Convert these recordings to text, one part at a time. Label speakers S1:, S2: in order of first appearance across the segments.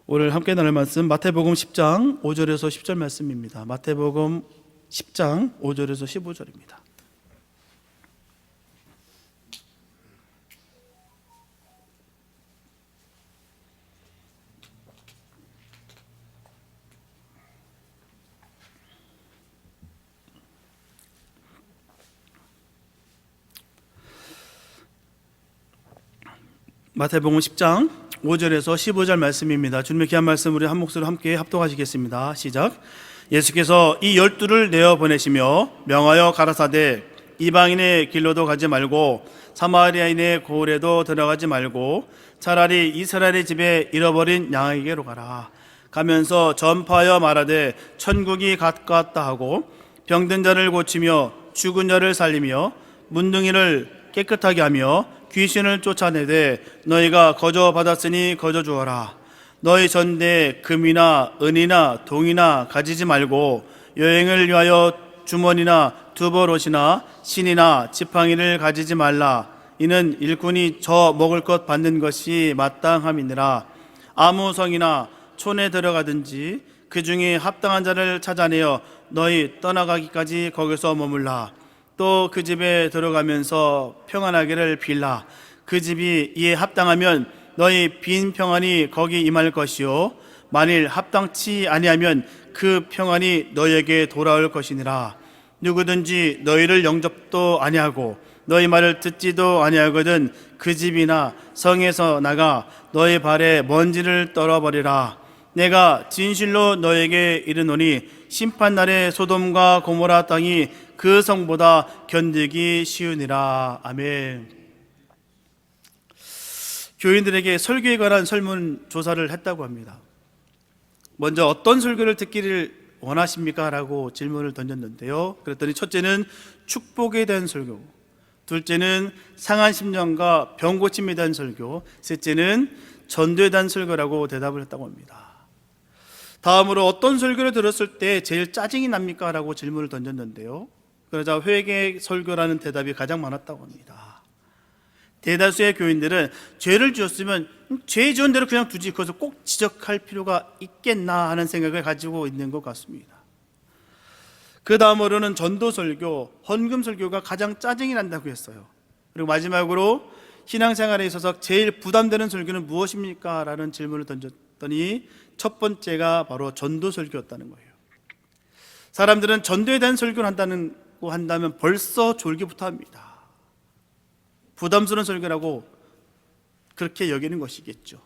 S1: 오늘 함께 나눌 말씀 마태복음 10장 5절에서 10절 말씀입니다. 마태복음 10장 5절에서 15절입니다. 마태복음 10장 5절에서 15절 말씀입니다. 주님의 귀한 말씀 우리 한 목소리로 함께 합독하시겠습니다. 시작. 예수께서 이 12를 내어 보내시며 명하여 가라사대 이방인의 길로도 가지 말고 사마리아인의 고을에도 들어가지 말고 차라리 이스라엘의 집에 잃어버린 양에게로 가라. 가면서 전파하여 말하되 천국이 가깝다 하고 병든 자를 고치며 죽은 자를 살리며 문둥이를 깨끗하게 하며 귀신을 쫓아내되 너희가 거저 받았으니 거저 주어라. 너희 전대에 금이나 은이나 동이나 가지지 말고 여행을 위하여 주머니나 두벌옷이나 신이나 지팡이를 가지지 말라. 이는 일꾼이 저 먹을 것 받는 것이 마땅함이니라. 아무 성이나 촌에 들어가든지 그 중에 합당한 자를 찾아내어 너희 떠나가기까지 거기서 머물라. 또 그 집에 들어가면서 평안하기를 빌라. 그 집이 이에 합당하면 너희 빈 평안이 거기 임할 것이요 만일 합당치 아니하면 그 평안이 너희에게 돌아올 것이니라. 누구든지 너희를 영접도 아니하고 너희 말을 듣지도 아니하거든 그 집이나 성에서 나가 너희 발에 먼지를 떨어버리라. 내가 진실로 너에게 이르노니 심판날에 소돔과 고모라 땅이 그 성보다 견디기 쉬우니라. 아멘. 교인들에게 설교에 관한 설문조사를 했다고 합니다. 먼저 어떤 설교를 듣기를 원하십니까? 라고 질문을 던졌는데요. 그랬더니 첫째는 축복에 대한 설교, 둘째는 상한 심령과 병 고침에 대한 설교, 셋째는 전도에 대한 설교라고 대답을 했다고 합니다. 다음으로 어떤 설교를 들었을 때 제일 짜증이 납니까? 라고 질문을 던졌는데요. 그러자 회개 설교라는 대답이 가장 많았다고 합니다. 대다수의 교인들은 죄를 지었으면 죄 지은 대로 그냥 두지 그것을 꼭 지적할 필요가 있겠나 하는 생각을 가지고 있는 것 같습니다. 그 다음으로는 전도 설교, 헌금 설교가 가장 짜증이 난다고 했어요. 그리고 마지막으로 신앙생활에 있어서 제일 부담되는 설교는 무엇입니까? 라는 질문을 던졌더니 첫 번째가 바로 전도 설교였다는 거예요. 사람들은 전도에 대한 설교를 한다면 벌써 졸기부터 합니다. 부담스러운 설교라고 그렇게 여기는 것이겠죠.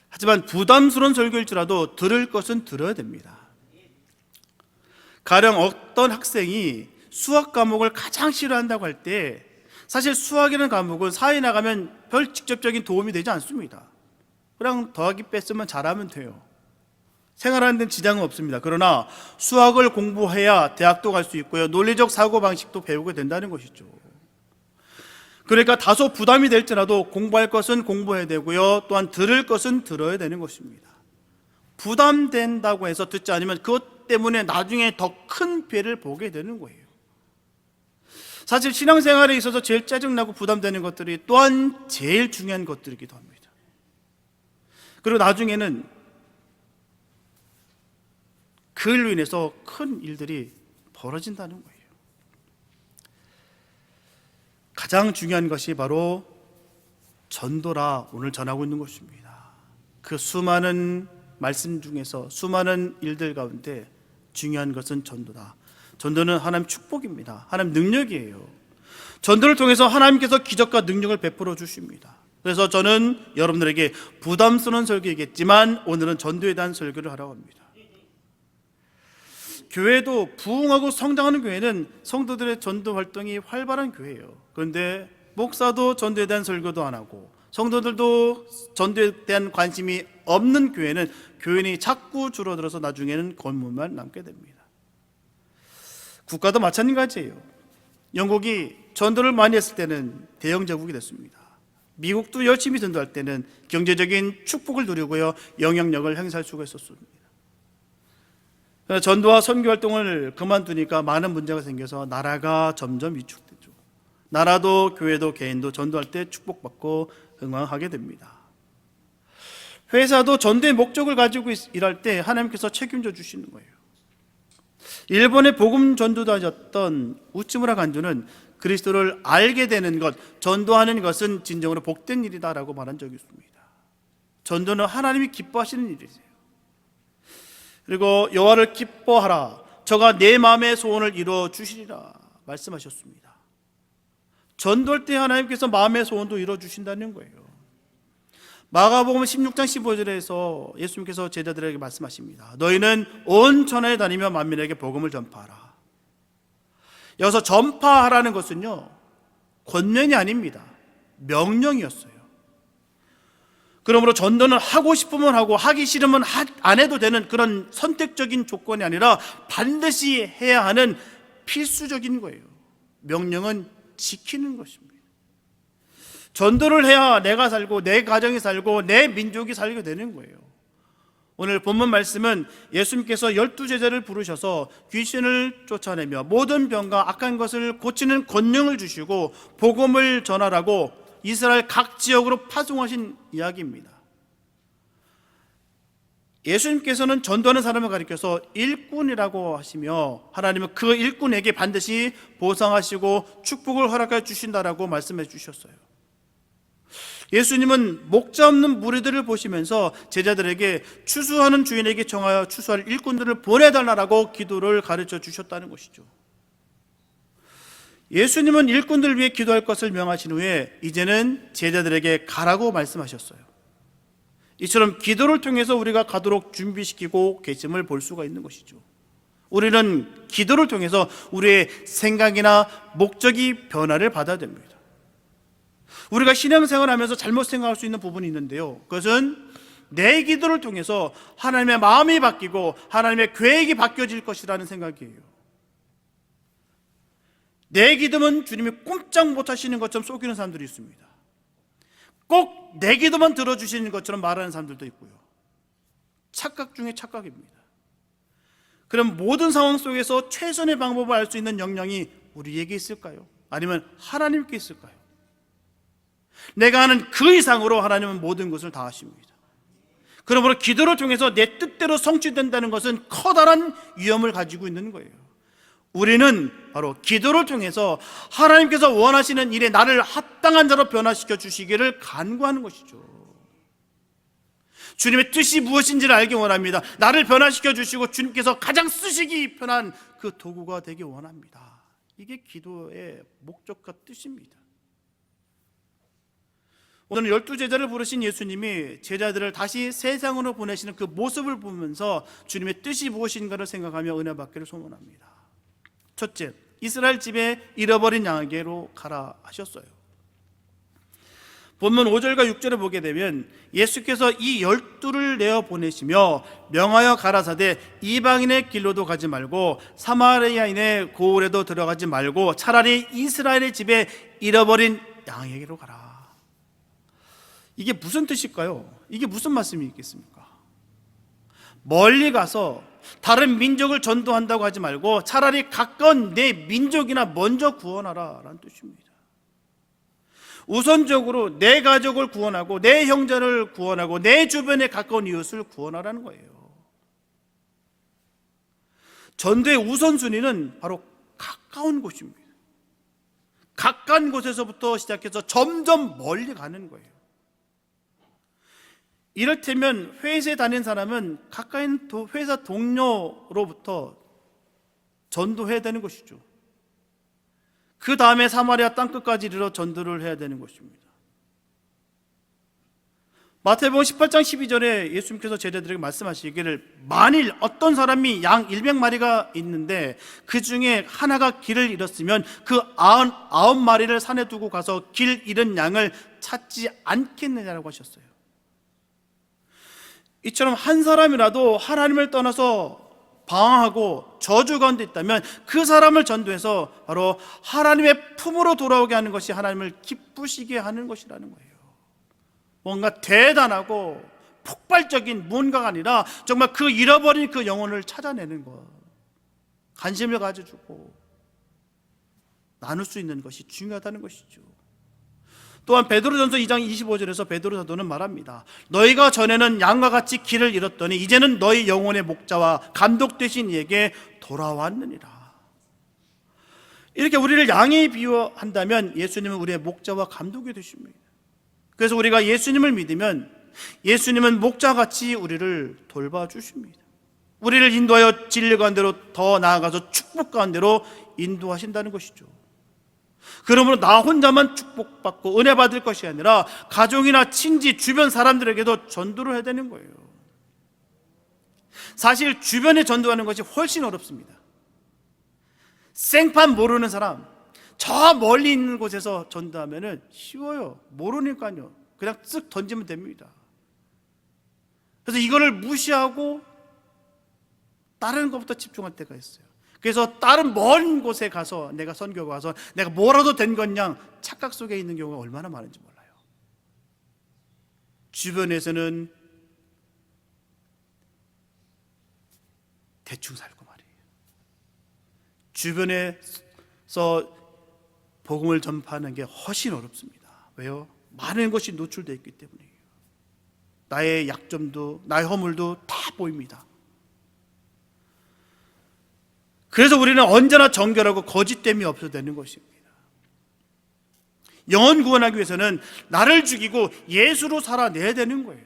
S1: 하지만 부담스러운 설교일지라도 들을 것은 들어야 됩니다. 가령 어떤 학생이 수학 과목을 가장 싫어한다고 할 때 사실 수학이라는 과목은 사회에 나가면 별 직접적인 도움이 되지 않습니다. 그냥 더하기 뺐으면 잘하면 돼요. 생활하는 데는 지장은 없습니다. 그러나 수학을 공부해야 대학도 갈 수 있고요, 논리적 사고방식도 배우게 된다는 것이죠. 그러니까 다소 부담이 될지라도 공부할 것은 공부해야 되고요, 또한 들을 것은 들어야 되는 것입니다. 부담된다고 해서 듣지 않으면 그것 때문에 나중에 더 큰 피해를 보게 되는 거예요. 사실 신앙생활에 있어서 제일 짜증나고 부담되는 것들이 또한 제일 중요한 것들이기도 합니다. 그리고 나중에는 그걸로 인해서 큰 일들이 벌어진다는 거예요. 가장 중요한 것이 바로 전도라 오늘 전하고 있는 것입니다. 그 수많은 말씀 중에서 수많은 일들 가운데 중요한 것은 전도다. 전도는 하나님 축복입니다. 하나님 능력이에요. 전도를 통해서 하나님께서 기적과 능력을 베풀어 주십니다. 그래서 저는 여러분들에게 부담스러운 설교이겠지만 오늘은 전도에 대한 설교를 하라고 합니다. 교회도 부흥하고 성장하는 교회는 성도들의 전도 활동이 활발한 교회예요. 그런데 목사도 전도에 대한 설교도 안 하고 성도들도 전도에 대한 관심이 없는 교회는 교인이 자꾸 줄어들어서 나중에는 건물만 남게 됩니다. 국가도 마찬가지예요. 영국이 전도를 많이 했을 때는 대영 제국이 됐습니다. 미국도 열심히 전도할 때는 경제적인 축복을 누리고요, 영향력을 행사할 수가 있었습니다. 전도와 선교 활동을 그만두니까 많은 문제가 생겨서 나라가 점점 위축되죠. 나라도 교회도 개인도 전도할 때 축복받고 흥왕하게 됩니다. 회사도 전도의 목적을 가지고 일할 때 하나님께서 책임져 주시는 거예요. 일본의 복음 전도자였던 우츠무라 간주는 그리스도를 알게 되는 것, 전도하는 것은 진정으로 복된 일이다라고 말한 적이 있습니다. 전도는 하나님이 기뻐하시는 일이세요. 그리고 여호와를 기뻐하라, 저가 내 마음의 소원을 이루어 주시리라 말씀하셨습니다. 전도할 때 하나님께서 마음의 소원도 이루어 주신다는 거예요. 마가복음 16장 15절에서 예수님께서 제자들에게 말씀하십니다. 너희는 온 천하에 다니며 만민에게 복음을 전파하라. 여기서 전파하라는 것은요, 권면이 아닙니다. 명령이었어요. 그러므로 전도는 하고 싶으면 하고 하기 싫으면 안 해도 되는 그런 선택적인 조건이 아니라 반드시 해야 하는 필수적인 거예요. 명령은 지키는 것입니다. 전도를 해야 내가 살고 내 가정이 살고 내 민족이 살게 되는 거예요. 오늘 본문 말씀은 예수님께서 12제자를 부르셔서 귀신을 쫓아내며 모든 병과 악한 것을 고치는 권능을 주시고 복음을 전하라고 이스라엘 각 지역으로 파송하신 이야기입니다. 예수님께서는 전도하는 사람을 가리켜서 일꾼이라고 하시며 하나님은 그 일꾼에게 반드시 보상하시고 축복을 허락해 주신다라고 말씀해 주셨어요. 예수님은 목자 없는 무리들을 보시면서 제자들에게 추수하는 주인에게 정하여 추수할 일꾼들을 보내달라고 기도를 가르쳐 주셨다는 것이죠. 예수님은 일꾼들을 위해 기도할 것을 명하신 후에 이제는 제자들에게 가라고 말씀하셨어요. 이처럼 기도를 통해서 우리가 가도록 준비시키고 계심을 볼 수가 있는 것이죠. 우리는 기도를 통해서 우리의 생각이나 목적이 변화를 받아야 됩니다. 우리가 신앙생활을 하면서 잘못 생각할 수 있는 부분이 있는데요, 그것은 내 기도를 통해서 하나님의 마음이 바뀌고 하나님의 계획이 바뀌어질 것이라는 생각이에요. 내 기도면 주님이 꼼짝 못하시는 것처럼 속이는 사람들이 있습니다. 꼭 내 기도만 들어주시는 것처럼 말하는 사람들도 있고요. 착각 중에 착각입니다. 그럼 모든 상황 속에서 최선의 방법을 알 수 있는 역량이 우리에게 있을까요? 아니면 하나님께 있을까요? 내가 하는 그 이상으로 하나님은 모든 것을 다 하십니다. 그러므로 기도를 통해서 내 뜻대로 성취된다는 것은 커다란 위험을 가지고 있는 거예요. 우리는 바로 기도를 통해서 하나님께서 원하시는 일에 나를 합당한 자로 변화시켜 주시기를 간구하는 것이죠. 주님의 뜻이 무엇인지를 알기 원합니다. 나를 변화시켜 주시고 주님께서 가장 쓰시기 편한 그 도구가 되기 원합니다. 이게 기도의 목적과 뜻입니다. 오늘 12제자를 부르신 예수님이 제자들을 다시 세상으로 보내시는 그 모습을 보면서 주님의 뜻이 무엇인가를 생각하며 은혜 받기를 소원합니다. 첫째, 이스라엘 집에 잃어버린 양에게로 가라 하셨어요. 본문 5절과 6절을 보게 되면 예수께서 이 12를 내어 보내시며 명하여 가라사대 이방인의 길로도 가지 말고 사마리아인의 고을에도 들어가지 말고 차라리 이스라엘의 집에 잃어버린 양에게로 가라. 이게 무슨 뜻일까요? 이게 무슨 말씀이 있겠습니까? 멀리 가서 다른 민족을 전도한다고 하지 말고 차라리 가까운 내 민족이나 먼저 구원하라 라는 뜻입니다. 우선적으로 내 가족을 구원하고 내 형제를 구원하고 내 주변에 가까운 이웃을 구원하라는 거예요. 전도의 우선순위는 바로 가까운 곳입니다. 가까운 곳에서부터 시작해서 점점 멀리 가는 거예요. 이를테면 회사에 다니는 사람은 가까이 회사 동료로부터 전도해야 되는 것이죠. 그 다음에 사마리아 땅끝까지 이르러 전도를 해야 되는 것입니다. 마태복음 18장 12절에 예수님께서 제자들에게 말씀하시기를 만일 어떤 사람이 양 100마리가 있는데 그 중에 하나가 길을 잃었으면 그 99마리를 산에 두고 가서 길 잃은 양을 찾지 않겠느냐라고 하셨어요. 이처럼 한 사람이라도 하나님을 떠나서 방황하고 저주 가운데 있다면 그 사람을 전도해서 바로 하나님의 품으로 돌아오게 하는 것이 하나님을 기쁘시게 하는 것이라는 거예요. 뭔가 대단하고 폭발적인 무언가가 아니라 정말 그 잃어버린 그 영혼을 찾아내는 것, 관심을 가져주고 나눌 수 있는 것이 중요하다는 것이죠. 또한 베드로전서 2장 25절에서 베드로 사도는 말합니다. 너희가 전에는 양과 같이 길을 잃었더니 이제는 너희 영혼의 목자와 감독 되신 이에게 돌아왔느니라. 이렇게 우리를 양에 비유한다면 예수님은 우리의 목자와 감독이 되십니다. 그래서 우리가 예수님을 믿으면 예수님은 목자같이 우리를 돌봐주십니다. 우리를 인도하여 진리 가운데로 더 나아가서 축복 가운데로 인도하신다는 것이죠. 그러므로 나 혼자만 축복받고 은혜 받을 것이 아니라 가족이나 친지, 주변 사람들에게도 전도를 해야 되는 거예요. 사실 주변에 전도하는 것이 훨씬 어렵습니다. 생판 모르는 사람, 저 멀리 있는 곳에서 전도하면 쉬워요. 모르니까요. 그냥 쓱 던지면 됩니다. 그래서 이거를 무시하고 다른 것부터 집중할 때가 있어요. 그래서 다른 먼 곳에 가서 내가 선교 가서 내가 뭐라도 된 것냥 착각 속에 있는 경우가 얼마나 많은지 몰라요. 주변에서는 대충 살고 말이에요. 주변에서 복음을 전파하는 게 훨씬 어렵습니다. 왜요? 많은 것이 노출되어 있기 때문이에요. 나의 약점도 나의 허물도 다 보입니다. 그래서 우리는 언제나 정결하고 거짓됨이 없어야 되는 것입니다. 영혼 구원하기 위해서는 나를 죽이고 예수로 살아내야 되는 거예요.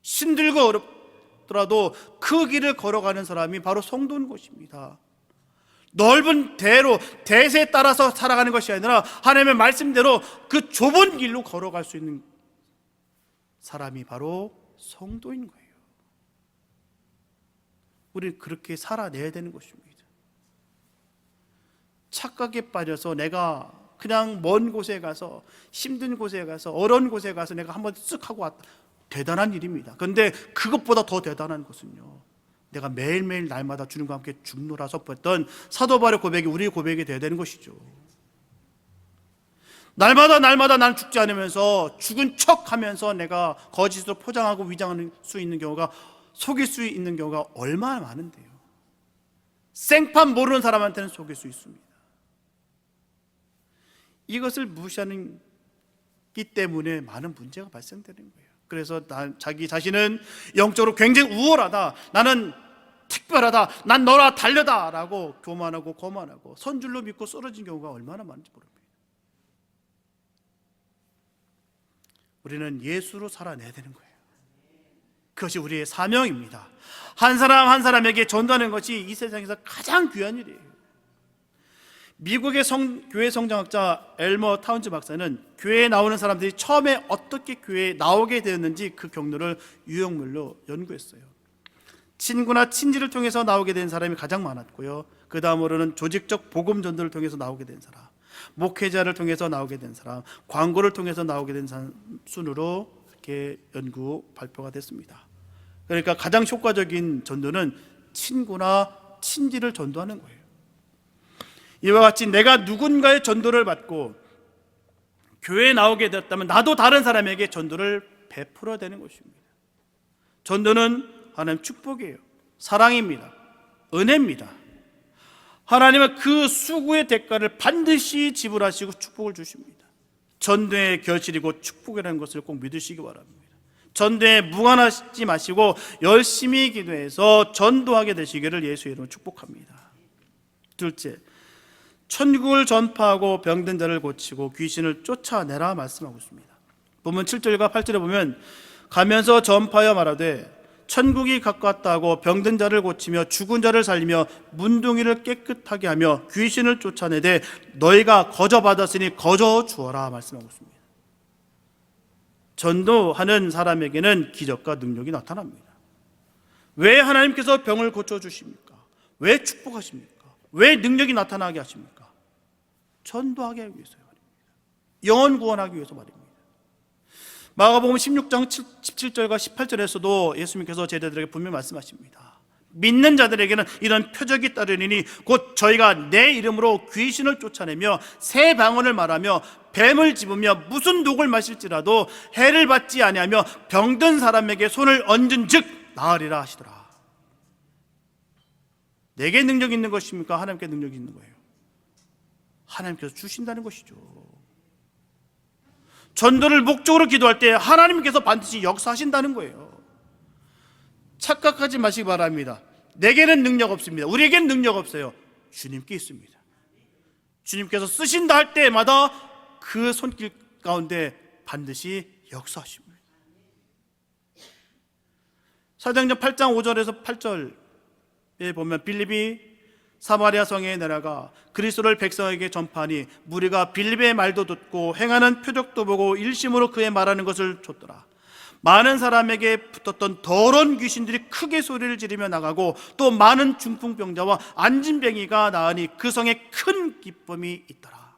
S1: 힘들고 어렵더라도 그 길을 걸어가는 사람이 바로 성도인 것입니다. 넓은 대로 대세에 따라서 살아가는 것이 아니라 하나님의 말씀대로 그 좁은 길로 걸어갈 수 있는 사람이 바로 성도인 거예요. 우리는 그렇게 살아내야 되는 것입니다. 착각에 빠져서 내가 그냥 먼 곳에 가서 힘든 곳에 가서 어려운 곳에 가서 내가 한번 쓱 하고 왔다. 대단한 일입니다. 그런데 그것보다 더 대단한 것은요, 내가 매일매일 날마다 주님과 함께 죽노라 선포했던 사도 바울의 고백이 우리의 고백이 되어야 되는 것이죠. 날마다 난 죽지 않으면서 죽은 척하면서 내가 거짓으로 포장하고 위장할 수 있는 경우가, 속일 수 있는 경우가 얼마나 많은데요. 생판 모르는 사람한테는 속일 수 있습니다. 이것을 무시하는 기 때문에 많은 문제가 발생되는 거예요. 그래서 자기 자신은 영적으로 굉장히 우월하다, 나는 특별하다, 난 너라 달려다 라고 교만하고 거만하고 선줄로 믿고 쓰러진 경우가 얼마나 많은지 모릅니다. 우리는 예수로 살아내야 되는 거예요. 그것이 우리의 사명입니다. 한 사람 한 사람에게 전도하는 것이 이 세상에서 가장 귀한 일이에요. 미국의 교회 성장학자 엘머 타운즈 박사는 교회에 나오는 사람들이 처음에 어떻게 교회에 나오게 되었는지 그 경로를 유형별로 연구했어요. 친구나 친지를 통해서 나오게 된 사람이 가장 많았고요, 그 다음으로는 조직적 복음 전도를 통해서 나오게 된 사람, 목회자를 통해서 나오게 된 사람, 광고를 통해서 나오게 된 사람 순으로 이렇게 연구 발표가 됐습니다. 그러니까 가장 효과적인 전도는 친구나 친지를 전도하는 거예요. 이와 같이 내가 누군가의 전도를 받고 교회에 나오게 되었다면 나도 다른 사람에게 전도를 베풀어야 되는 것입니다. 전도는 하나님 축복이에요. 사랑입니다. 은혜입니다. 하나님은 그 수고의 대가를 반드시 지불하시고 축복을 주십니다. 전도의 결실이고 축복이라는 것을 꼭 믿으시기 바랍니다. 전도에 무관하지 마시고 열심히 기도해서 전도하게 되시기를 예수의 이름으로 축복합니다. 둘째, 천국을 전파하고 병든 자를 고치고 귀신을 쫓아내라 말씀하고 있습니다. 본문 7절과 8절에 보면 가면서 전파하여 말하되 천국이 가까웠다 하고 병든 자를 고치며 죽은 자를 살리며 문둥이를 깨끗하게 하며 귀신을 쫓아내되 너희가 거저 받았으니 거저 주어라 말씀하고 있습니다. 전도하는 사람에게는 기적과 능력이 나타납니다. 왜 하나님께서 병을 고쳐주십니까? 왜 축복하십니까? 왜 능력이 나타나게 하십니까? 전도하게 하기 위해서요. 영혼 구원하기 위해서 말입니다. 마가복음 16장 17절과 18절에서도 예수님께서 제자들에게 분명히 말씀하십니다. 믿는 자들에게는 이런 표적이 따르리니 곧 저희가 내 이름으로 귀신을 쫓아내며 새 방언을 말하며 뱀을 집으며 무슨 독을 마실지라도 해를 받지 아니하며 병든 사람에게 손을 얹은 즉 나으리라 하시더라. 내게 능력이 있는 것입니까? 하나님께 능력이 있는 거예요. 하나님께서 주신다는 것이죠. 전도를 목적으로 기도할 때 하나님께서 반드시 역사하신다는 거예요. 착각하지 마시기 바랍니다. 내게는 능력 없습니다. 우리에게는 능력 없어요. 주님께 있습니다. 주님께서 쓰신다 할 때마다 그 손길 가운데 반드시 역사하십니다. 사도행전 8장 5절에서 8절에 보면 빌립이 사마리아 성에 내려가 그리스도를 백성에게 전파하니 무리가 빌립의 말도 듣고 행하는 표적도 보고 일심으로 그의 말하는 것을 좇더라. 많은 사람에게 붙었던 더러운 귀신들이 크게 소리를 지르며 나가고 또 많은 중풍병자와 안진뱅이가 나으니 그 성에 큰 기쁨이 있더라.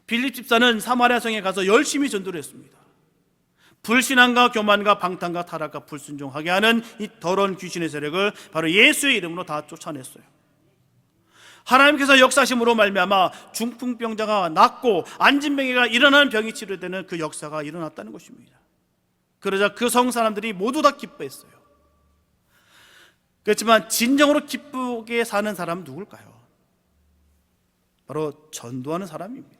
S1: 빌립 집사는 사마리아 성에 가서 열심히 전도를 했습니다. 불신앙과 교만과 방탕과 타락과 불순종하게 하는 이 더러운 귀신의 세력을 바로 예수의 이름으로 다 쫓아냈어요. 하나님께서 역사심으로 말미암아 중풍병자가 낫고 안진뱅이가 일어나는 병이 치료되는 그 역사가 일어났다는 것입니다. 그러자 그 성 사람들이 모두 다 기뻐했어요. 그렇지만 진정으로 기쁘게 사는 사람은 누굴까요? 바로 전도하는 사람입니다.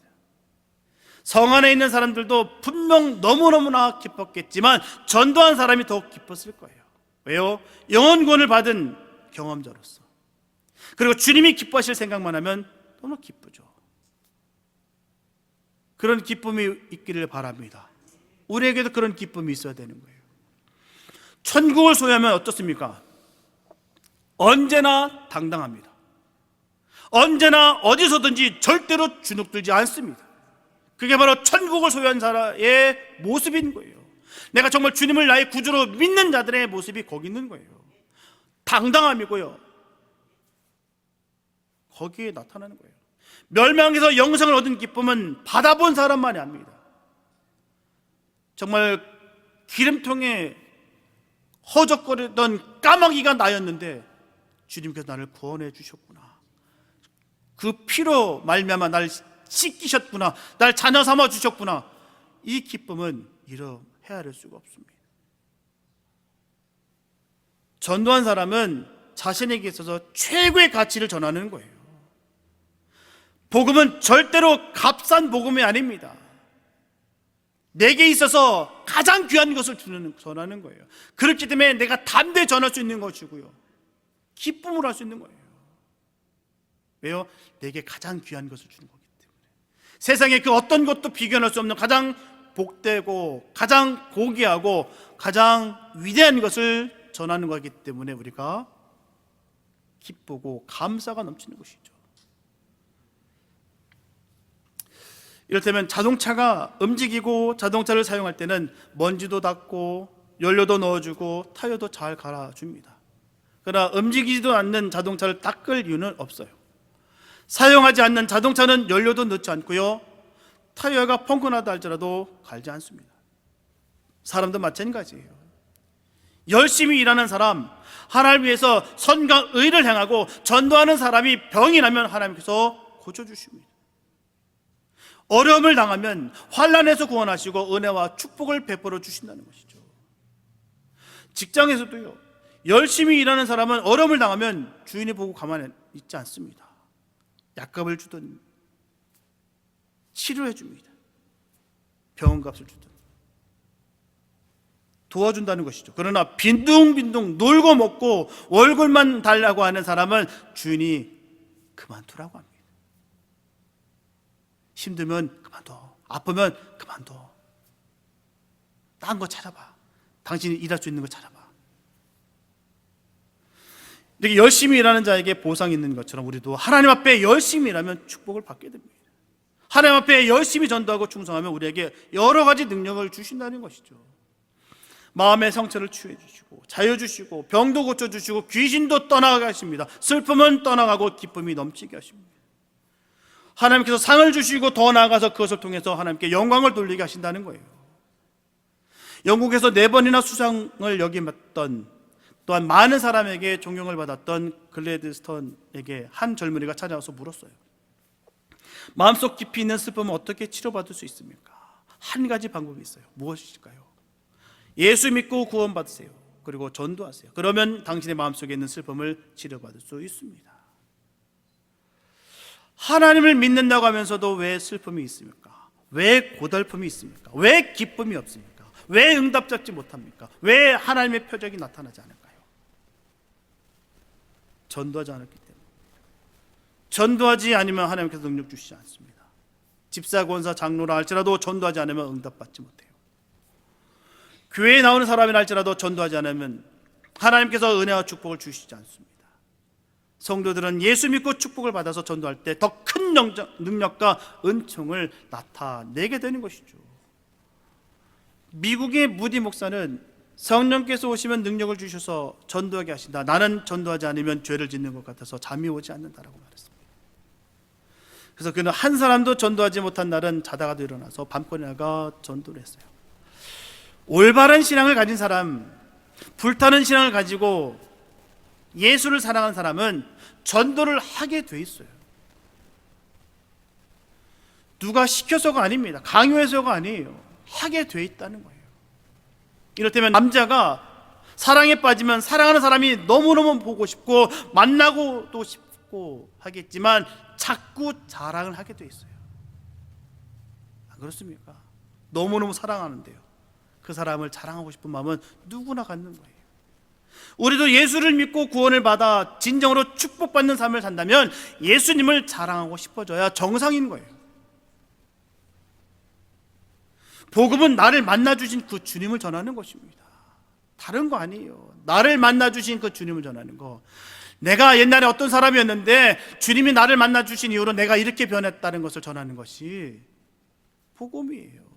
S1: 성 안에 있는 사람들도 분명 너무너무나 기뻤겠지만 전도한 사람이 더 기뻤을 거예요. 왜요? 영혼 구원을 받은 경험자로서. 그리고 주님이 기뻐하실 생각만 하면 너무 기쁘죠. 그런 기쁨이 있기를 바랍니다. 우리에게도 그런 기쁨이 있어야 되는 거예요. 천국을 소유하면 어떻습니까? 언제나 당당합니다. 언제나 어디서든지 절대로 주눅들지 않습니다. 그게 바로 천국을 소유한 자의 모습인 거예요. 내가 정말 주님을 나의 구주로 믿는 자들의 모습이 거기 있는 거예요. 당당함이고요, 거기에 나타나는 거예요. 멸망에서 영생을 얻은 기쁨은 받아본 사람만이 압니다. 정말 기름통에 허적거리던 까마귀가 나였는데 주님께서 나를 구원해 주셨구나, 그 피로 말미암아 날 씻기셨구나, 날 자녀 삼아 주셨구나, 이 기쁨은 이루 헤아릴 수가 없습니다. 전도한 사람은 자신에게 있어서 최고의 가치를 전하는 거예요. 복음은 절대로 값싼 복음이 아닙니다. 내게 있어서 가장 귀한 것을 전하는 거예요. 그렇기 때문에 내가 담대히 전할 수 있는 것이고요, 기쁨으로 할 수 있는 거예요. 왜요? 내게 가장 귀한 것을 주는 거기 때문에. 세상에 그 어떤 것도 비교할 수 없는 가장 복되고 가장 고귀하고 가장 위대한 것을 전하는 거기 때문에 우리가 기쁘고 감사가 넘치는 것이죠. 이를테면 자동차가 움직이고 자동차를 사용할 때는 먼지도 닦고 연료도 넣어주고 타이어도 잘 갈아줍니다. 그러나 움직이지도 않는 자동차를 닦을 이유는 없어요. 사용하지 않는 자동차는 연료도 넣지 않고요, 타이어가 펑크나다 할지라도 갈지 않습니다. 사람도 마찬가지예요. 열심히 일하는 사람, 하나님을 위해서 선과 의를 행하고 전도하는 사람이 병이 나면 하나님께서 고쳐주십니다. 어려움을 당하면 환난에서 구원하시고 은혜와 축복을 베풀어 주신다는 것이죠. 직장에서도요, 열심히 일하는 사람은 어려움을 당하면 주인이 보고 가만히 있지 않습니다. 약값을 주든 치료해 줍니다. 병원값을 주든 도와준다는 것이죠. 그러나 빈둥빈둥 놀고 먹고 월급만 달라고 하는 사람은 주인이 그만두라고 합니다. 힘들면 그만둬, 아프면 그만둬, 딴 거 찾아봐, 당신이 일할 수 있는 거 찾아봐. 이렇게 열심히 일하는 자에게 보상이 있는 것처럼 우리도 하나님 앞에 열심히 일하면 축복을 받게 됩니다. 하나님 앞에 열심히 전도하고 충성하면 우리에게 여러 가지 능력을 주신다는 것이죠. 마음의 상처를 치유해 주시고 자유 주시고 병도 고쳐 주시고 귀신도 떠나가게 하십니다. 슬픔은 떠나가고 기쁨이 넘치게 하십니다. 하나님께서 상을 주시고 더 나아가서 그것을 통해서 하나님께 영광을 돌리게 하신다는 거예요. 영국에서 4번이나 수상을 역임했던, 또한 많은 사람에게 존경을 받았던 글래드스턴에게 한 젊은이가 찾아와서 물었어요. 마음속 깊이 있는 슬픔은 어떻게 치료받을 수 있습니까? 한 가지 방법이 있어요. 무엇일까요? 예수 믿고 구원받으세요. 그리고 전도하세요. 그러면 당신의 마음속에 있는 슬픔을 치료받을 수 있습니다. 하나님을 믿는다고 하면서도 왜 슬픔이 있습니까? 왜 고달픔이 있습니까? 왜 기쁨이 없습니까? 왜 응답 잡지 못합니까? 왜 하나님의 표적이 나타나지 않을까요? 전도하지 않았기 때문에. 전도하지 않으면 하나님께서 능력 주시지 않습니다. 집사, 권사, 장로라 할지라도 전도하지 않으면 응답받지 못해요. 교회에 나오는 사람이라 할지라도 전도하지 않으면 하나님께서 은혜와 축복을 주시지 않습니다. 성도들은 예수 믿고 축복을 받아서 전도할 때 더 큰 능력과 은총을 나타내게 되는 것이죠. 미국의 무디 목사는 성령께서 오시면 능력을 주셔서 전도하게 하신다. 나는 전도하지 않으면 죄를 짓는 것 같아서 잠이 오지 않는다라고 말했습니다. 그래서 그는 한 사람도 전도하지 못한 날은 자다가도 일어나서 밤거리 나가 전도를 했어요. 올바른 신앙을 가진 사람, 불타는 신앙을 가지고 예수를 사랑하는 사람은 전도를 하게 돼 있어요. 누가 시켜서가 아닙니다. 강요해서가 아니에요. 하게 돼 있다는 거예요. 이렇다면 남자가 사랑에 빠지면 사랑하는 사람이 너무너무 보고 싶고 만나고도 싶고 하겠지만 자꾸 자랑을 하게 돼 있어요. 안 그렇습니까? 너무너무 사랑하는데요, 그 사람을 자랑하고 싶은 마음은 누구나 갖는 거예요. 우리도 예수를 믿고 구원을 받아 진정으로 축복받는 삶을 산다면 예수님을 자랑하고 싶어져야 정상인 거예요. 복음은 나를 만나주신 그 주님을 전하는 것입니다. 다른 거 아니에요. 나를 만나주신 그 주님을 전하는 거. 내가 옛날에 어떤 사람이었는데 주님이 나를 만나주신 이후로 내가 이렇게 변했다는 것을 전하는 것이 복음이에요.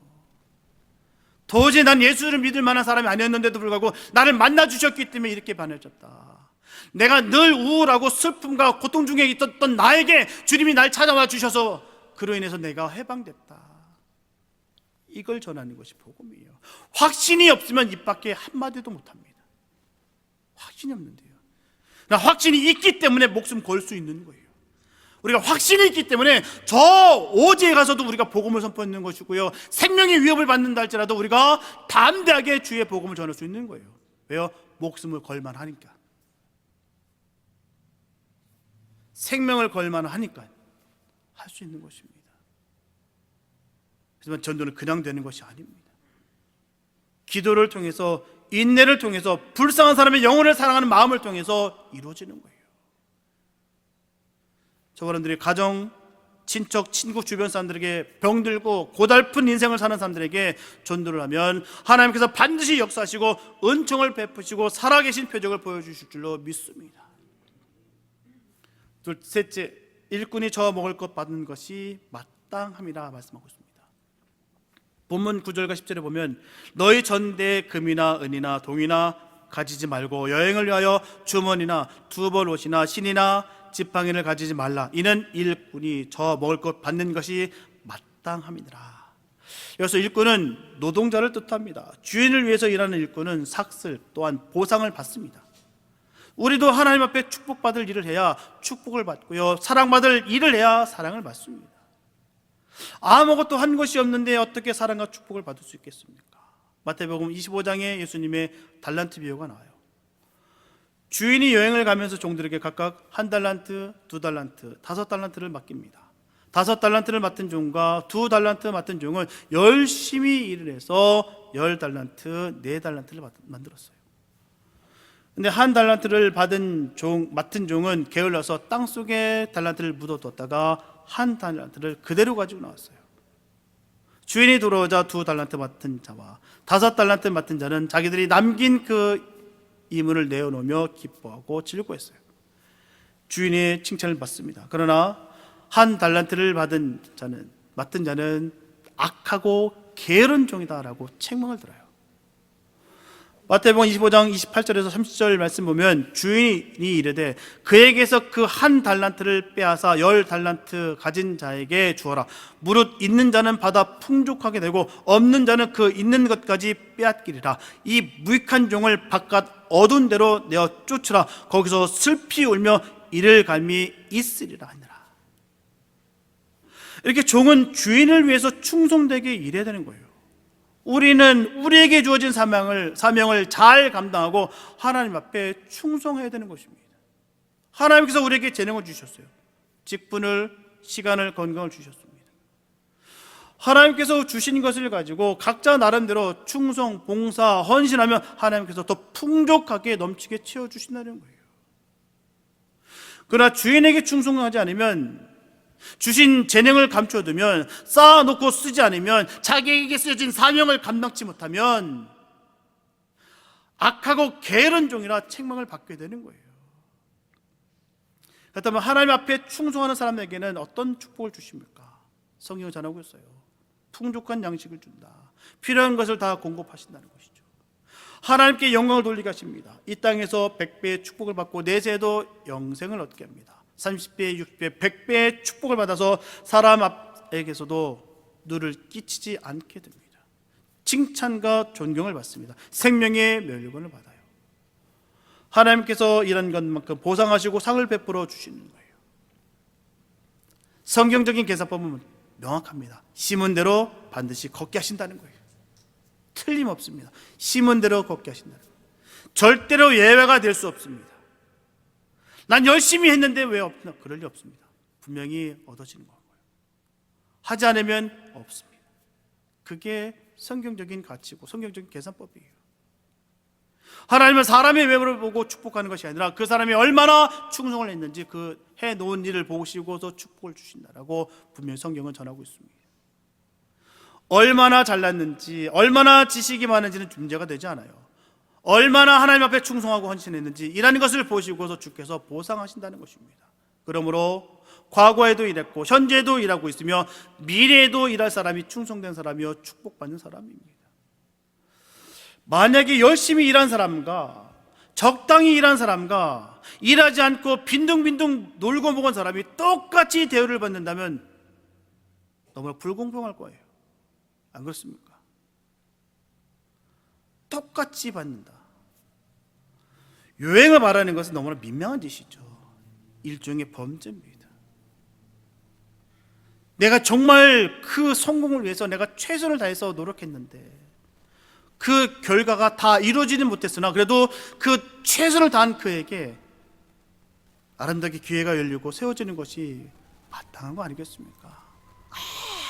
S1: 도저히 난 예수를 믿을 만한 사람이 아니었는데도 불구하고 나를 만나주셨기 때문에 이렇게 변해졌다. 내가 늘 우울하고 슬픔과 고통 중에 있었던 나에게 주님이 날 찾아와 주셔서 그로 인해서 내가 해방됐다. 이걸 전하는 것이 복음이에요. 확신이 없으면 입 밖에 한마디도 못합니다. 확신이 없는데요, 나 확신이 있기 때문에 목숨 걸 수 있는 거예요. 우리가 확신이 있기 때문에 저 오지에 가서도 우리가 복음을 선포하는 것이고요, 생명의 위협을 받는다 할지라도 우리가 담대하게 주의 복음을 전할 수 있는 거예요. 왜요? 목숨을 걸만하니까. 생명을 걸만하니까 할 수 있는 것입니다. 하지만 전도는 그냥 되는 것이 아닙니다. 기도를 통해서, 인내를 통해서, 불쌍한 사람의 영혼을 사랑하는 마음을 통해서 이루어지는 거예요. 저분들이 가정, 친척, 친구, 주변 사람들에게 병들고 고달픈 인생을 사는 사람들에게 전도를 하면 하나님께서 반드시 역사하시고 은총을 베푸시고 살아계신 표적을 보여주실 줄로 믿습니다. 셋째, 일꾼이 저 먹을 것 받는 것이 마땅함이라 말씀하고 있습니다. 본문 9절과 10절에 보면 너희 전대에 금이나 은이나 동이나 가지지 말고 여행을 위하여 주머니나 두벌 옷이나 신이나 지팡이를 가지지 말라. 이는 일꾼이 저 먹을 것 받는 것이 마땅함이니라. 여기서 일꾼은 노동자를 뜻합니다. 주인을 위해서 일하는 일꾼은 삭슬 또한 보상을 받습니다. 우리도 하나님 앞에 축복받을 일을 해야 축복을 받고요, 사랑받을 일을 해야 사랑을 받습니다. 아무것도 한 것이 없는데 어떻게 사랑과 축복을 받을 수 있겠습니까? 마태복음 25장에 예수님의 달란트 비유가 나와요. 주인이 여행을 가면서 종들에게 각각 1달란트, 2달란트, 5달란트를 맡깁니다. 5달란트를 맡은 종과 2달란트 맡은 종은 열심히 일을 해서 10달란트, 4달란트를 만들었어요. 근데 1달란트를 맡은 종은 게을러서 땅속에 달란트를 묻어뒀다가 1달란트를 그대로 가지고 나왔어요. 주인이 돌아오자 2달란트 맡은 자와 5달란트 맡은 자는 자기들이 남긴 그 이문을 내어놓으며 기뻐하고 즐거워했어요. 주인의 칭찬을 받습니다. 그러나 1달란트를 맡은 자는 악하고 게으른 종이다라고 책망을 들어요. 마태복음 25장 28절에서 30절 말씀 보면 주인이 이르되 그에게서 그 1달란트를 빼앗아 10달란트 가진 자에게 주어라. 무릇 있는 자는 받아 풍족하게 되고 없는 자는 그 있는 것까지 빼앗기리라. 이 무익한 종을 바깥 어두운 데로 내어 쫓으라. 거기서 슬피 울며 이를 갈미 있으리라 하니라. 이렇게 종은 주인을 위해서 충성되게 일해야 되는 거예요. 우리는 우리에게 주어진 사명을 잘 감당하고 하나님 앞에 충성해야 되는 것입니다. 하나님께서 우리에게 재능을 주셨어요. 직분을, 시간을, 건강을 주셨습니다. 하나님께서 주신 것을 가지고 각자 나름대로 충성, 봉사, 헌신하면 하나님께서 더 풍족하게 넘치게 채워주신다는 거예요. 그러나 주인에게 충성하지 않으면, 주신 재능을 감춰두면, 쌓아놓고 쓰지 않으면, 자기에게 쓰여진 사명을 감당치 못하면 악하고 게으른 종이라 책망을 받게 되는 거예요. 그렇다면 하나님 앞에 충성하는 사람에게는 어떤 축복을 주십니까? 성경을 전하고 있어요. 풍족한 양식을 준다. 필요한 것을 다 공급하신다는 것이죠. 하나님께 영광을 돌리게 하십니다. 이 땅에서 100배의 축복을 받고 내세에도 영생을 얻게 합니다. 30배, 60배, 100배의 축복을 받아서 사람 앞에게서도 누를 끼치지 않게 됩니다. 칭찬과 존경을 받습니다. 생명의 멸류관을 받아요. 하나님께서 일한 것만큼 보상하시고 상을 베풀어 주시는 거예요. 성경적인 계산법은 명확합니다. 심은 대로 반드시 걷게 하신다는 거예요. 틀림없습니다. 심은 대로 걷게 하신다는 거예요. 절대로 예외가 될 수 없습니다. 난 열심히 했는데 왜 없나? 그럴 리 없습니다. 분명히 얻어지는 거고요. 하지 않으면 없습니다. 그게 성경적인 가치고 성경적인 계산법이에요. 하나님은 사람의 외모를 보고 축복하는 것이 아니라 그 사람이 얼마나 충성을 했는지 그 해놓은 일을 보시고서 축복을 주신다라고 분명히 성경은 전하고 있습니다. 얼마나 잘났는지, 얼마나 지식이 많은지는 문제가 되지 않아요. 얼마나 하나님 앞에 충성하고 헌신했는지 이라는 것을 보시고서 주께서 보상하신다는 것입니다. 그러므로 과거에도 일했고 현재에도 일하고 있으며 미래에도 일할 사람이 충성된 사람이요 축복받는 사람입니다. 만약에 열심히 일한 사람과 적당히 일한 사람과 일하지 않고 빈둥빈둥 놀고 먹은 사람이 똑같이 대우를 받는다면 너무나 불공평할 거예요. 안 그렇습니까? 똑같이 받는다. 요행을 말하는 것은 너무나 민망한 짓이죠. 일종의 범죄입니다. 내가 정말 그 성공을 위해서 내가 최선을 다해서 노력했는데 그 결과가 다 이루어지는 못했으나 그래도 그 최선을 다한 그에게 아름답게 기회가 열리고 세워지는 것이 마땅한 거 아니겠습니까?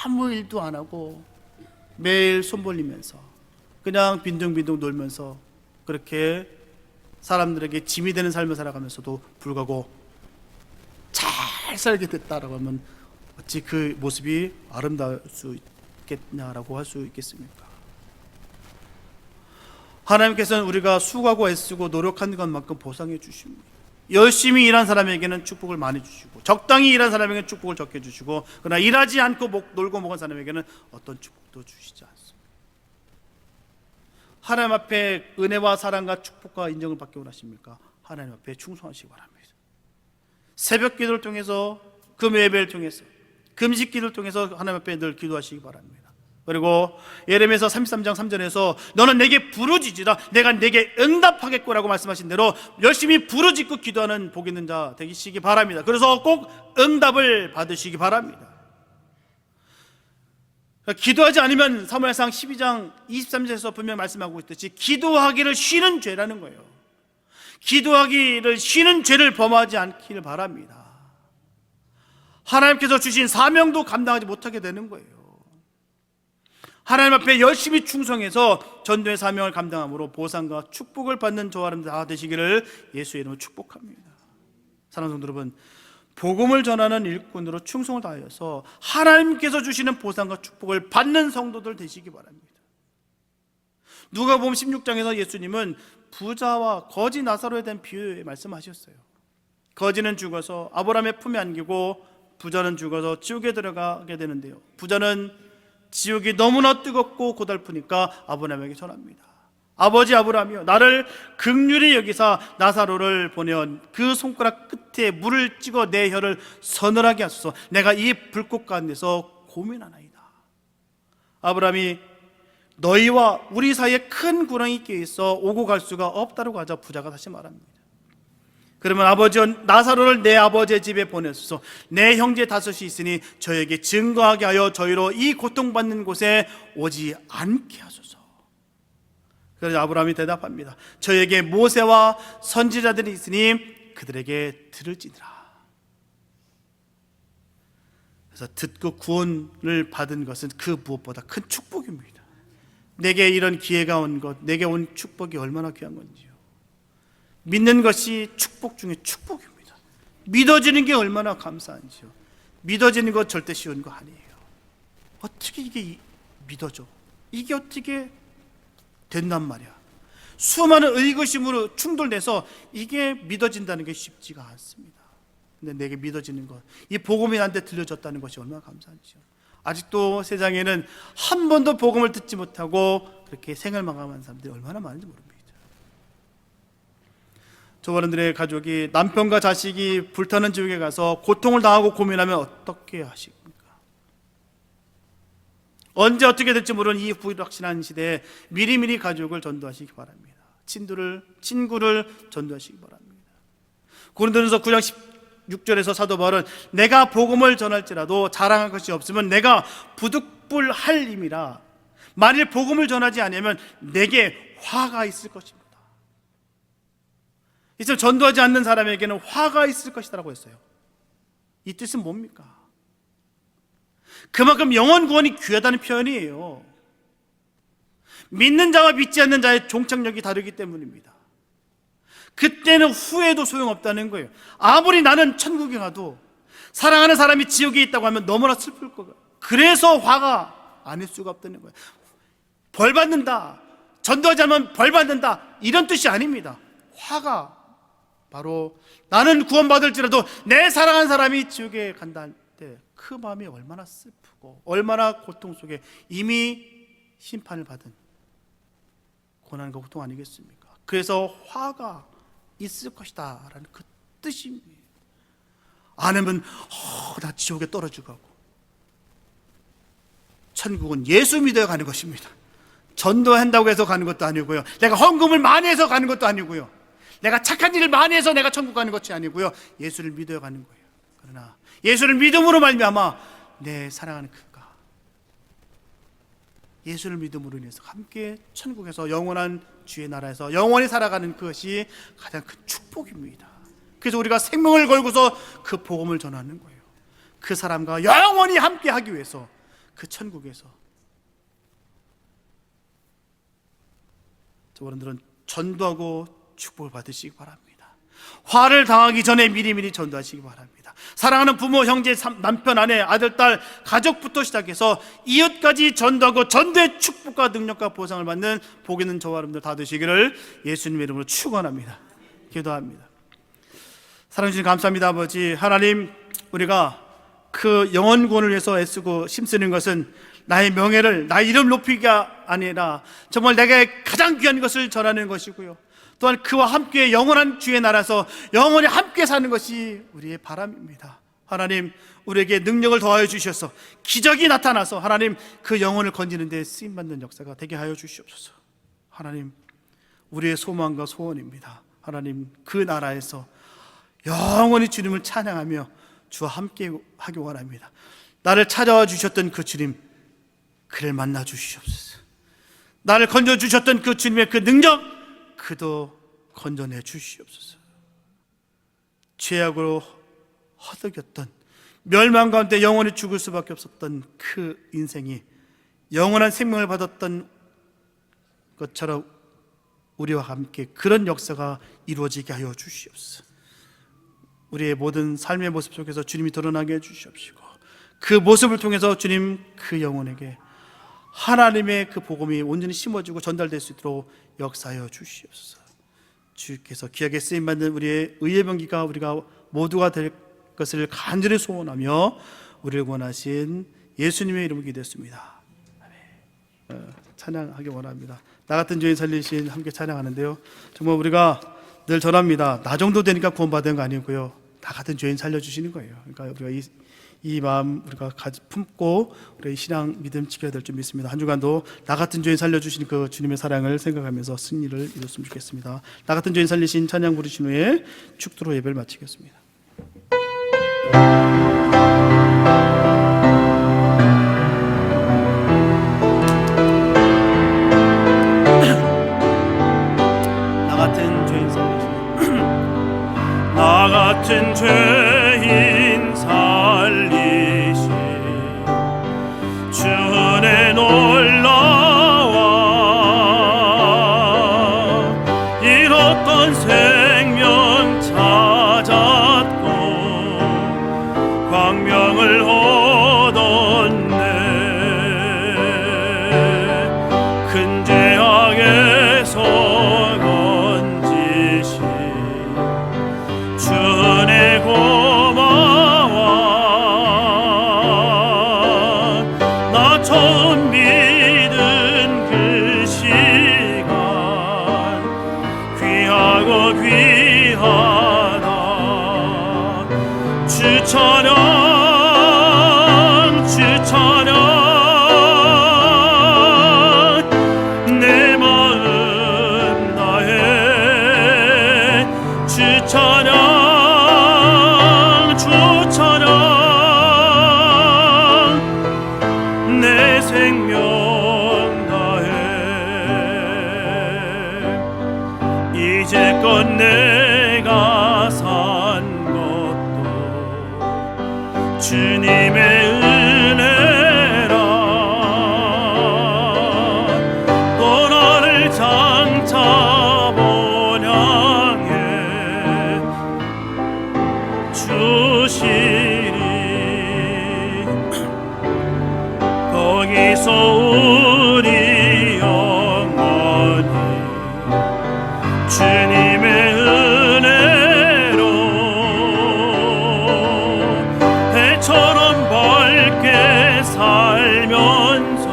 S1: 아무 일도 안 하고 매일 손 벌리면서 그냥 빈둥빈둥 놀면서 그렇게 사람들에게 짐이 되는 삶을 살아가면서도 불구하고 잘 살게 됐다라고 하면 어찌 그 모습이 아름다울 수 있겠냐라고 할 수 있겠습니까? 하나님께서는 우리가 수고하고 애쓰고 노력한 것만큼 보상해 주십니다. 열심히 일한 사람에게는 축복을 많이 주시고 적당히 일한 사람에게는 축복을 적게 주시고 그러나 일하지 않고 놀고 먹은 사람에게는 어떤 축복도 주시지 않습니다. 하나님 앞에 은혜와 사랑과 축복과 인정을 받기 원하십니까? 하나님 앞에 충성하시기 바랍니다. 새벽 기도를 통해서 금 예배를 통해서 금식 기도를 통해서 하나님 앞에 늘 기도하시기 바랍니다. 그리고 예레미야서 33장 3절에서 너는 내게 부르짖으라 내가 내게 응답하겠구라고 말씀하신 대로 열심히 부르짖고 기도하는 복 있는 자 되시기 바랍니다. 그래서 꼭 응답을 받으시기 바랍니다. 기도하지 않으면 사무엘상 12장 23절에서 분명히 말씀하고 있듯이 기도하기를 쉬는 죄라는 거예요. 기도하기를 쉬는 죄를 범하지 않기를 바랍니다. 하나님께서 주신 사명도 감당하지 못하게 되는 거예요. 하나님 앞에 열심히 충성해서 전도의 사명을 감당함으로 보상과 축복을 받는 저와 여러분 다 되시기를 예수의 이름으로 축복합니다. 사랑하는 성도 여러분, 복음을 전하는 일꾼으로 충성을 다하여서 하나님께서 주시는 보상과 축복을 받는 성도들 되시기 바랍니다. 누가복음 16장에서 예수님은 부자와 거지 나사로에 대한 비유에 말씀하셨어요. 거지는 죽어서 아브라함의 품에 안기고 부자는 죽어서 지옥에 들어가게 되는데요, 부자는 지옥이 너무나 뜨겁고 고달프니까 아브라함에게 전합니다. 아버지 아브라함이여, 나를 긍휼히 여기사 나사로를 보내어 그 손가락 끝에 물을 찍어 내 혀를 서늘하게 하소서. 내가 이 불꽃 가운데서 고민하나이다. 아브라함이 너희와 우리 사이에 큰 구렁이 끼어 있어 오고 갈 수가 없다고 하자 부자가 다시 말합니다. 그러면 아버지여, 나사로를 내 아버지의 집에 보내소서. 내 형제 다섯이 있으니 저에게 증거하게 하여 저희로 이 고통받는 곳에 오지 않게 하소서. 그래서 아브라함이 대답합니다. 저에게 모세와 선지자들이 있으니 그들에게 들을지니라. 그래서 듣고 구원을 받은 것은 그 무엇보다 큰 축복입니다. 내게 이런 기회가 온 것, 내게 온 축복이 얼마나 귀한 건지요. 믿는 것이 축복 중에 축복입니다. 믿어지는 게 얼마나 감사한지요. 믿어지는 것 절대 쉬운 거 아니에요. 어떻게 이게 믿어져? 이게 어떻게 된단 말이야. 수많은 의구심으로 충돌돼서 이게 믿어진다는 게 쉽지가 않습니다. 근데 내게 믿어지는 것, 이 복음이 나한테 들려졌다는 것이 얼마나 감사한지요. 아직도 세상에는 한 번도 복음을 듣지 못하고 그렇게 생을 마감한 사람들이 얼마나 많은지 모릅니다. 저분들의 가족이 남편과 자식이 불타는 지옥에 가서 고통을 당하고 고민하면 어떻게 하십니까? 언제 어떻게 될지 모르는 이 불확실한 시대에 미리미리 가족을 전도하시기 바랍니다. 친구를 전도하시기 바랍니다. 고린도전서 9장 16절에서 사도 바울은 내가 복음을 전할지라도 자랑할 것이 없으면 내가 부득불할 임이라. 만일 복음을 전하지 않으면 내게 화가 있을 것입니다. 이처럼 전도하지 않는 사람에게는 화가 있을 것이라고 했어요. 이 뜻은 뭡니까? 그만큼 영혼 구원이 귀하다는 표현이에요. 믿는 자와 믿지 않는 자의 종착역이 다르기 때문입니다. 그때는 후회도 소용없다는 거예요. 아무리 나는 천국에 가도 사랑하는 사람이 지옥에 있다고 하면 너무나 슬플 거예요. 그래서 화가 아닐 수가 없다는 거예요. 벌 받는다, 전도하지 않으면 벌 받는다, 이런 뜻이 아닙니다. 화가 바로 나는 구원받을지라도 내 사랑하는 사람이 지옥에 간다 할 때 그 마음이 얼마나 슬프고 얼마나 고통 속에 이미 심판을 받은 고난과 고통 아니겠습니까? 그래서 화가 있을 것이다 라는 그 뜻입니다. 안 하면 나 지옥에 떨어지고 가고. 천국은 예수 믿어야 가는 것입니다. 전도한다고 해서 가는 것도 아니고요, 내가 헌금을 많이 해서 가는 것도 아니고요, 내가 착한 일을 많이 해서 내가 천국 가는 것이 아니고요, 예수를 믿어야 가는 거예요. 그러나 예수를 믿음으로 말미암아 내 사랑하는 그가 예수를 믿음으로 인해서 함께 천국에서 영원한 주의 나라에서 영원히 살아가는 그것이 가장 큰 축복입니다. 그래서 우리가 생명을 걸고서 그 복음을 전하는 거예요. 그 사람과 영원히 함께 하기 위해서 그 천국에서. 저분들은 전도하고 축복을 받으시기 바랍니다. 화를 당하기 전에 미리미리 전도하시기 바랍니다. 사랑하는 부모, 형제, 남편, 아내, 아들, 딸, 가족부터 시작해서 이웃까지 전도하고 전도의 축복과 능력과 보상을 받는 복 있는 저와 여러분들 다 되시기를 예수님의 이름으로 축원합니다. 기도합니다. 사랑해 주신 감사합니다. 아버지 하나님, 우리가 그 영혼 구원을 위해서 애쓰고 힘쓰는 것은 나의 명예를, 나의 이름 높이기가 아니라 정말 내게 가장 귀한 것을 전하는 것이고요, 또한 그와 함께 영원한 주의 나라에서 영원히 함께 사는 것이 우리의 바람입니다. 하나님, 우리에게 능력을 더하여 주셔서 기적이 나타나서 하나님 그 영혼을 건지는 데 쓰임받는 역사가 되게 하여 주시옵소서. 하나님, 우리의 소망과 소원입니다. 하나님, 그 나라에서 영원히 주님을 찬양하며 주와 함께 하기 원합니다. 나를 찾아와 주셨던 그 주님, 그를 만나 주시옵소서. 나를 건져 주셨던 그 주님의 그 능력, 그도 건져내 주시옵소서. 죄악으로 허덕였던, 멸망 가운데 영원히 죽을 수밖에 없었던 그 인생이 영원한 생명을 받았던 것처럼 우리와 함께 그런 역사가 이루어지게 하여 주시옵소서. 우리의 모든 삶의 모습 속에서 주님이 드러나게 해주시옵시고, 그 모습을 통해서 주님 그 영혼에게 하나님의 그 복음이 온전히 심어지고 전달될 수 있도록 역사하여 주시옵소서. 주께서 귀하게 쓰임받는 우리의 의의 병기가 우리가 모두가 될 것을 간절히 소원하며 우리를 구원하신 예수님의 이름으로 기도했습니다. 찬양하기 원합니다. 나 같은 죄인 살리신 함께 찬양하는데요, 정말 우리가 늘 전합니다. 나 정도 되니까 구원받은 거 아니고요, 나 같은 죄인 살려주시는 거예요. 그러니까 우리가 이 마음 우리가 품고 우리의 신앙 믿음 지켜야 될 줄 믿습니다. 한 주간도 나 같은 죄인 살려주신 그 주님의 사랑을 생각하면서 승리를 이뤘으면 좋겠습니다. 나 같은 죄인 살리신 찬양 부르신 후에 축도로 예배를 마치겠습니다. 나 같은 죄인 살리신 나 같은 죄인 살리신 찬양 주 찬양 내 마음 다해 주 찬양 주 찬양 내 생명 다해 이제껏 내가 산 것도 주님의 은혜라 또 나를 장차 본향에 주시리 거기서 우리 영원히 주님의 은혜로 해처럼 밝게 살면서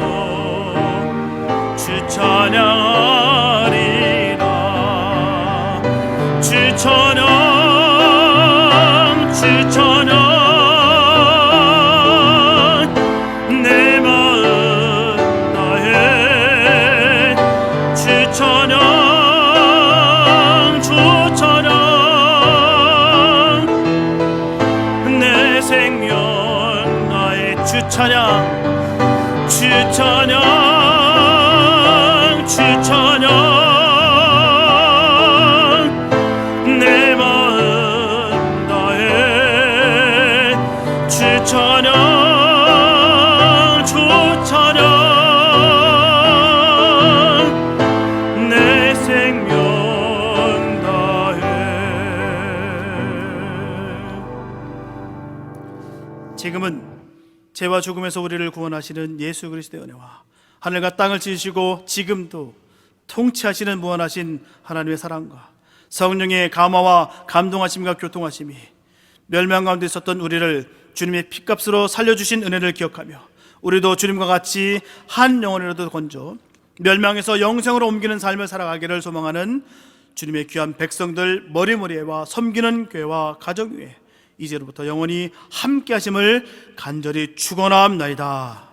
S1: 주 찬양하리라 주 찬양 주 찬양 내 마음 다해 주 찬양 주 찬양 내 생명 나의 주 찬양 주 찬양 주 찬양 내 마음 다해 주 찬양 주 찬양 내 생명 다해. 지금은 죄와 죽음에서 우리를 구원하시는 예수 그리스도의 은혜와 하늘과 땅을 지으시고 지금도 통치하시는 무한하신 하나님의 사랑과 성령의 감화와 감동하심과 교통하심이 멸망 가운데 있었던 우리를 주님의 피값으로 살려주신 은혜를 기억하며 우리도 주님과 같이 한 영혼이라도 건져 멸망에서 영생으로 옮기는 삶을 살아가기를 소망하는 주님의 귀한 백성들 머리머리와 섬기는 교회와 가정 위에 이제로부터 영원히 함께 하심을 간절히 축원하옵나이다.